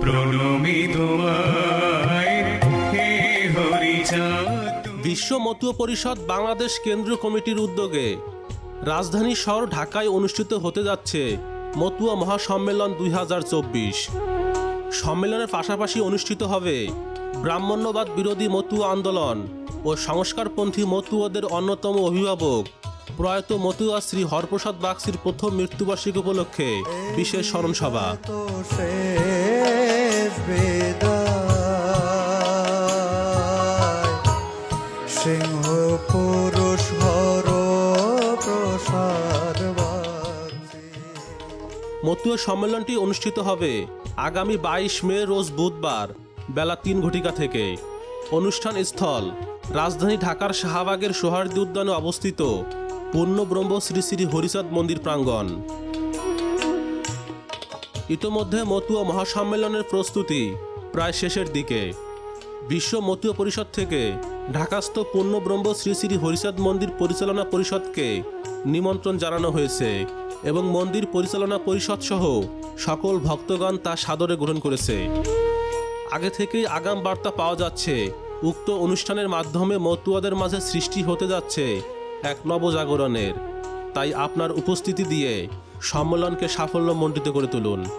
প্রণমী তোমায় হে হরিচাঁদ। বিশ্ব মতুয়া পরিষদ বাংলাদেশ কেন্দ্রীয় কমিটির উদ্যোগে রাজধানী শহর ঢাকায় অনুষ্ঠিত হতে যাচ্ছে মতুয়া মহাসম্মেলন 2024। সম্মেলনের পাশাপাশি অনুষ্ঠিত হবে ব্রাহ্মণ্যবাদ বিরোধী মতুয়া আন্দোলন ও সংস্কারপন্থী মতুয়াদের অন্যতম অভিভাবক প্রয়াত মতুয়া শ্রী হরপ্রসাদ বাগচীর প্রথম মৃত্যুবার্ষিকী উপলক্ষে বিশেষ স্মরণ সভা। সিংহ পুরুষ মতুয়া সম্মেলনটি অনুষ্ঠিত হবে আগামী 22 মে রোজ বুধবার বেলা 3 ঘটিকা থেকে। অনুষ্ঠান স্থল রাজধানী ঢাকার শাহবাগের সোহরাওয়ার্দী উদ্যানে অবস্থিত পূর্ণব্রহ্ম শ্রী শ্রী হরিচাঁদ মন্দির প্রাঙ্গণ। ইতোমধ্যে মতুয়া মহাসম্মেলনের প্রস্তুতি প্রায় শেষের দিকে। বিশ্ব মতুয়া পরিষদ থেকে ঢাকাস্থ পূর্ণব্রহ্ম শ্রী শ্রী হরিচাঁদ মন্দির পরিচালনা পরিষদকে নিমন্ত্রণ জানানো হয়েছে এবং মন্দির পরিচালনা পরিষদ সহ সকল ভক্তগণ তা সাদরে গ্রহণ করেছে। আগে থেকেই আগাম বার্তা পাওয়া যাচ্ছে উক্ত অনুষ্ঠানের মাধ্যমে মতুয়াদের মাঝে সৃষ্টি হতে যাচ্ছে এক নবজাগরণের। তাই আপনার উপস্থিতি দিয়ে সম্মেলনকে সাফল্যমণ্ডিত করে তুলুন।